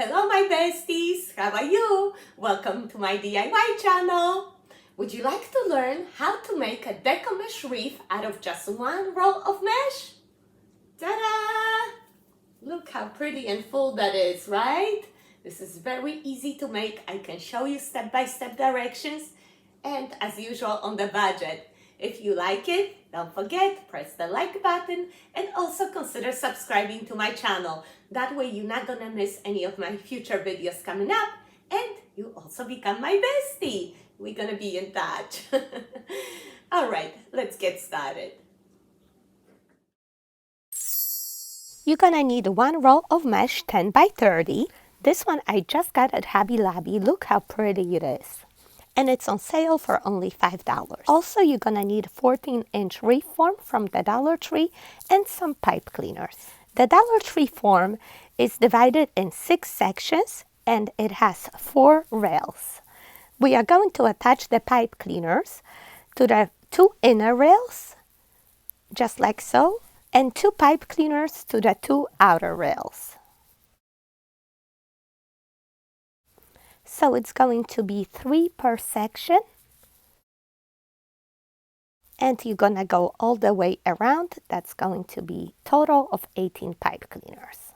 Hello my besties, how are you? Welcome to my DIY channel. Would you like to learn how to make a Deco mesh wreath out of just one roll of mesh? Ta-da! Look how pretty and full that is, right? This is very easy to make. I can show you step-by-step directions and as usual on the budget. If you like it, don't forget, press the like button and also consider subscribing to my channel. That way you're not gonna miss any of my future videos coming up and you also become my bestie. We're gonna be in touch. All right, let's get started. You're gonna need one roll of mesh 10 by 30. This one I just got at Hobby Lobby. Look how pretty it is. And it's on sale for only $5. Also, you're gonna need 14-inch wreath form from the Dollar Tree and some pipe cleaners. The Dollar Tree form is divided in 6 sections and it has 4 rails. We are going to attach the pipe cleaners to the 2 inner rails, just like so, and 2 pipe cleaners to the 2 outer rails. So it's going to be 3 per section. And you're gonna go all the way around. That's going to be total of 18 pipe cleaners.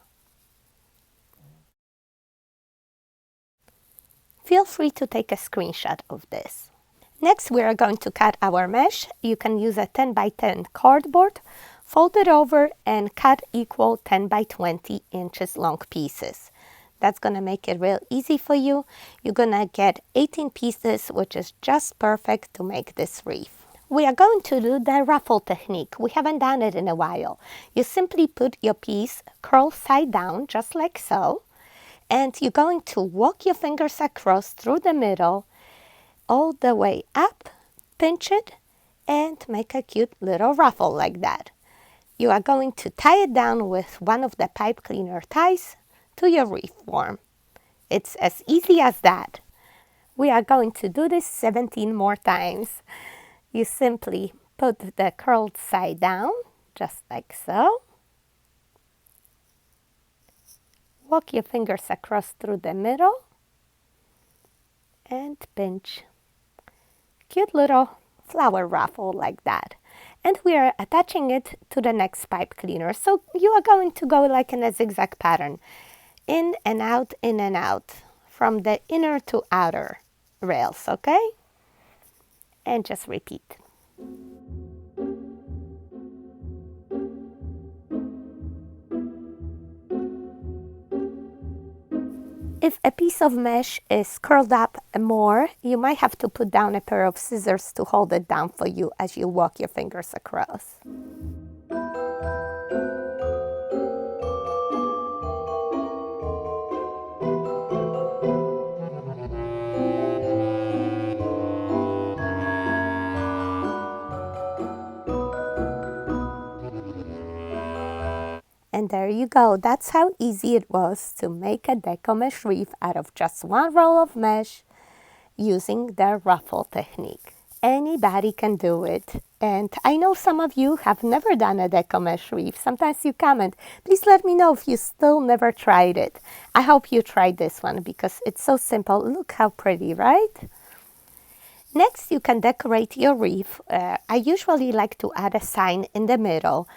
Feel free to take a screenshot of this. Next, we are going to cut our mesh. You can use a 10 by 10 cardboard, fold it over and cut equal 10 by 20 inches long pieces. That's gonna make it real easy for you. You're gonna get 18 pieces, which is just perfect to make this wreath. We are going to do the ruffle technique. We haven't done it in a while. You simply put your piece curl side down, just like so. And you're going to walk your fingers across through the middle, all the way up, pinch it, and make a cute little ruffle like that. You are going to tie it down with one of the pipe cleaner ties to your wreath form. It's as easy as that. We are going to do this 17 more times. You simply put the curled side down, just like so. Walk your fingers across through the middle and pinch. Cute little flower ruffle like that. And we are attaching it to the next pipe cleaner. So you are going to go like in a zigzag pattern. In and out from the inner to outer rails, okay? And just repeat. If a piece of mesh is curled up more, you might have to put down a pair of scissors to hold it down for you as you walk your fingers across. And there you go. That's how easy it was to make a Deco mesh wreath out of just one roll of mesh using the ruffle technique. Anybody can do it. And I know some of you have never done a Deco mesh wreath. Sometimes you comment. Please let me know if you still never tried it. I hope you tried this one because it's so simple. Look how pretty, right? Next, you can decorate your wreath. I usually like to add a sign in the middle.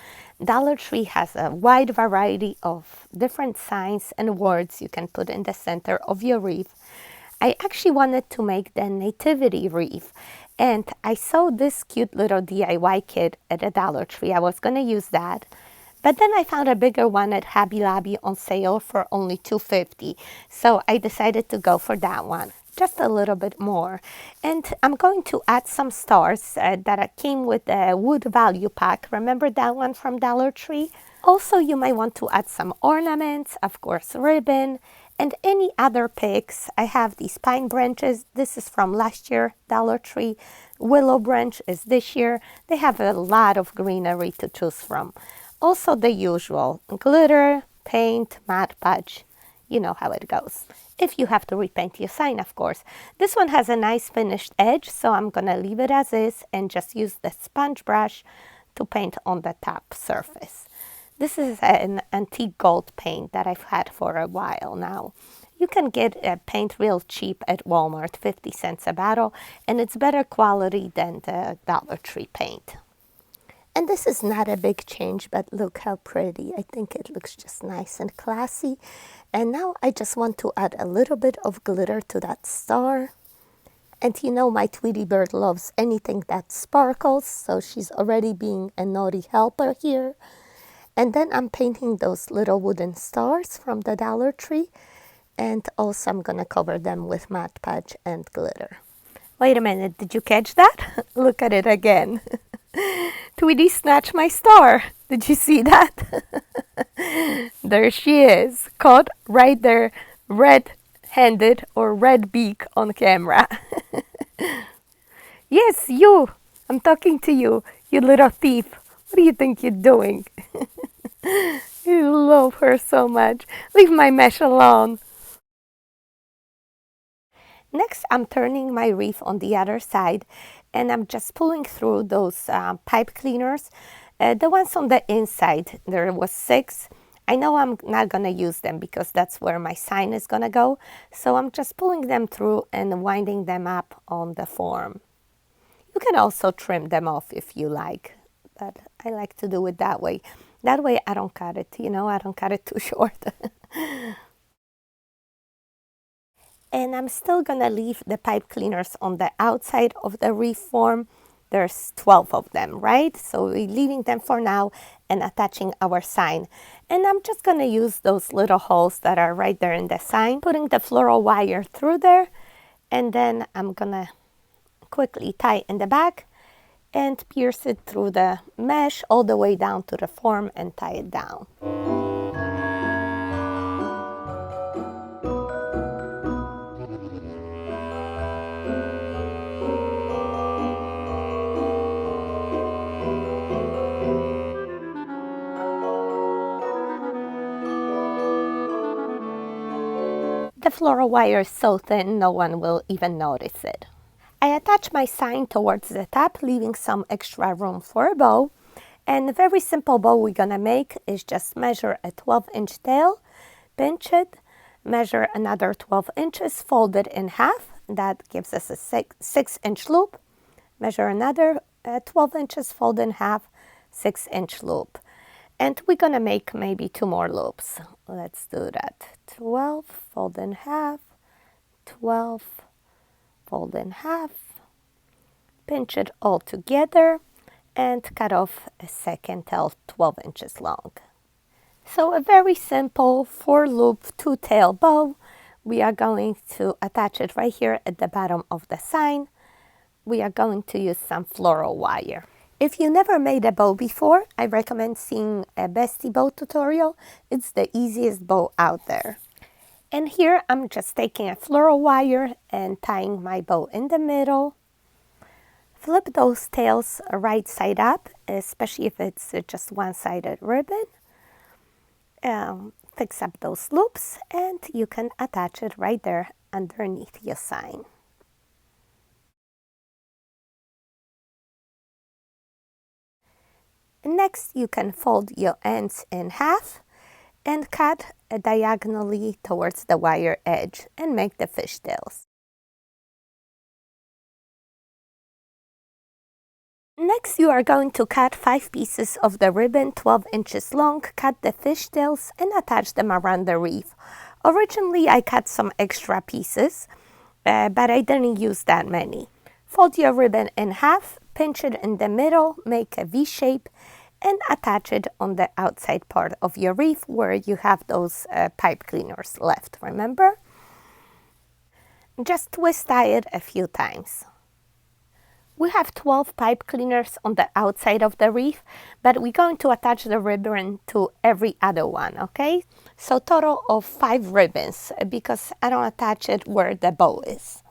Dollar Tree has a wide variety of different signs and words you can put in the center of your wreath. I actually wanted to make the Nativity Wreath, and I saw this cute little DIY kit at the Dollar Tree. I was going to use that. But then I found a bigger one at Hobby Lobby on sale for only $2.50. So I decided to go for that one. Just a little bit more. And I'm going to add some stars that came with the wood value pack. Remember that one from Dollar Tree? Also, you might want to add some ornaments, of course, ribbon, and any other picks. I have these pine branches. This is from last year, Dollar Tree. Willow branch is this year. They have a lot of greenery to choose from. Also the usual, glitter, paint, Mod Podge. You know how it goes. If you have to repaint your sign, of course. This one has a nice finished edge, so I'm gonna leave it as is and just use the sponge brush to paint on the top surface. This is an antique gold paint that I've had for a while now. You can get a paint real cheap at Walmart, 50 cents a bottle, and it's better quality than the Dollar Tree paint. And this is not a big change, but look how pretty. I think it looks just nice and classy. And now I just want to add a little bit of glitter to that star. And you know my Tweety Bird loves anything that sparkles, so she's already being a naughty helper here. And then I'm painting those little wooden stars from the Dollar Tree. And also I'm going to cover them with Mod Podge and glitter. Wait a minute, did you catch that? Look at it again. Tweety snatched my star. Did you see that? There she is, caught right there, red-handed or red beak on camera. Yes, you. I'm talking to you, you little thief. What do you think you're doing? You love her so much. Leave my mesh alone. Next, I'm turning my wreath on the other side, and I'm just pulling through those pipe cleaners. The ones on the inside, there was 6. I know I'm not going to use them because that's where my sign is going to go. So I'm just pulling them through and winding them up on the form. You can also trim them off if you like, but I like to do it that way. That way I don't cut it, I don't cut it too short. And I'm still going to leave the pipe cleaners on the outside of the wreath form. There's 12 of them, right? So we're leaving them for now and attaching our sign. And I'm just going to use those little holes that are right there in the sign, putting the floral wire through there. And then I'm going to quickly tie in the back and pierce it through the mesh all the way down to the form and tie it down. The floral wire is so thin, no one will even notice it. I attach my sign towards the top, leaving some extra room for a bow. And a very simple bow we're gonna make is just measure a 12-inch tail, pinch it, measure another 12 inches, fold it in half. That gives us a 6-inch loop. Measure another 12 inches, fold in half, 6-inch loop. And we're gonna make maybe 2 more loops. Let's do that. 12, fold in half, 12, fold in half, pinch it all together, and cut off a second tail 12 inches long. So a very simple 4-loop 2-tail bow. We are going to attach it right here at the bottom of the sign. We are going to use some floral wire. If you never made a bow before, I recommend seeing a Bestie bow tutorial. It's the easiest bow out there. And here I'm just taking a floral wire and tying my bow in the middle. Flip those tails right side up, especially if it's just one-sided ribbon. Fix up those loops and you can attach it right there underneath your sign. Next, you can fold your ends in half and cut diagonally towards the wire edge and make the fishtails. Next, you are going to cut 5 pieces of the ribbon 12 inches long, cut the fishtails and attach them around the wreath. Originally, I cut some extra pieces, but I didn't use that many. Fold your ribbon in half, pinch it in the middle, make a V shape, and attach it on the outside part of your wreath where you have those pipe cleaners left, remember? Just twist tie it a few times. We have 12 pipe cleaners on the outside of the wreath, but we're going to attach the ribbon to every other one, okay? So total of 5 ribbons because I don't attach it where the bow is.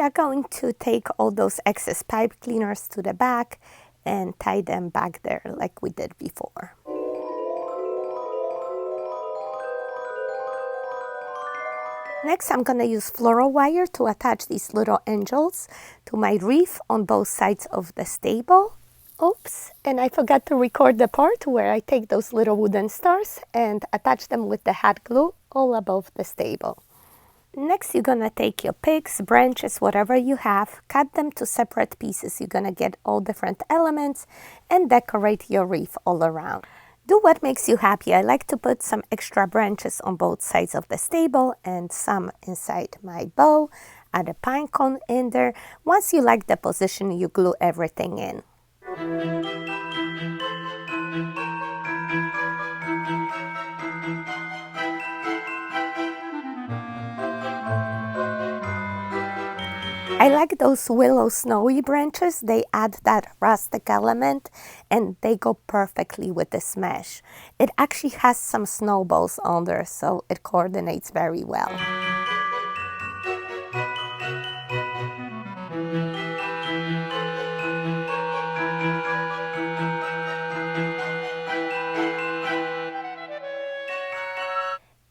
are going to take all those excess pipe cleaners to the back and tie them back there like we did before. Next, I'm going to use floral wire to attach these little angels to my wreath on both sides of the stable. Oops, and I forgot to record the part where I take those little wooden stars and attach them with the hot glue all above the stable. Next, you're going to take your picks, branches, whatever you have, cut them to separate pieces. You're going to get all different elements and decorate your wreath all around. Do what makes you happy. I like to put some extra branches on both sides of the stable and some inside my bow. Add a pine cone in there. Once you like the position, you glue everything in. I like those willow snowy branches. They add that rustic element and they go perfectly with this mesh. It actually has some snowballs on there, so it coordinates very well.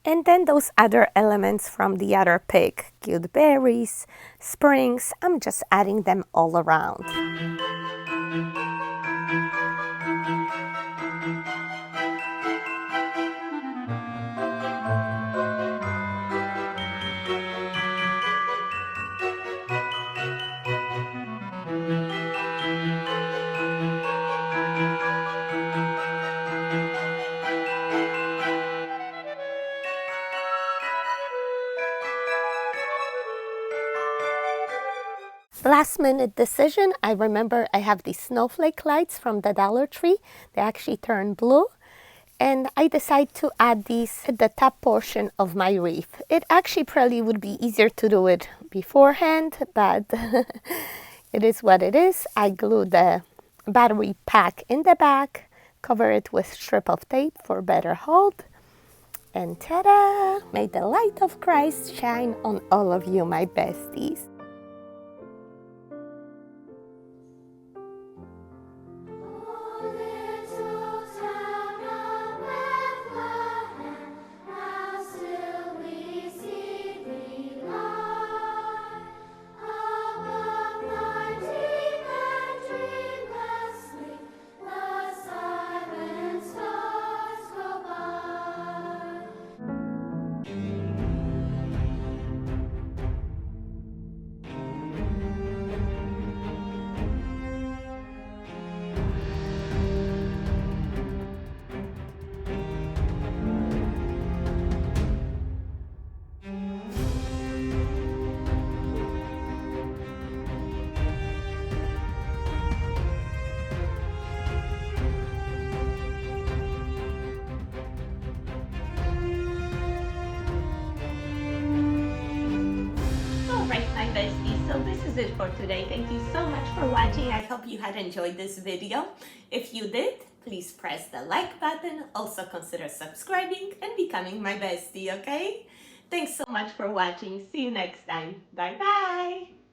And then those other elements from the other pick, cute berries, springs, I'm just adding them all around. Last minute decision, I remember I have these snowflake lights from the Dollar Tree. They actually turn blue. And I decided to add these at the top portion of my wreath. It actually probably would be easier to do it beforehand, but it is what it is. I glue the battery pack in the back, cover it with strip of tape for better hold. And ta-da! May the light of Christ shine on all of you, my besties. My besties, so this is it for today. Thank you so much for watching. I hope you had enjoyed this video. If you did, please press the like button. Also consider subscribing and becoming my bestie, okay? Thanks so much for watching. See you next time. Bye bye.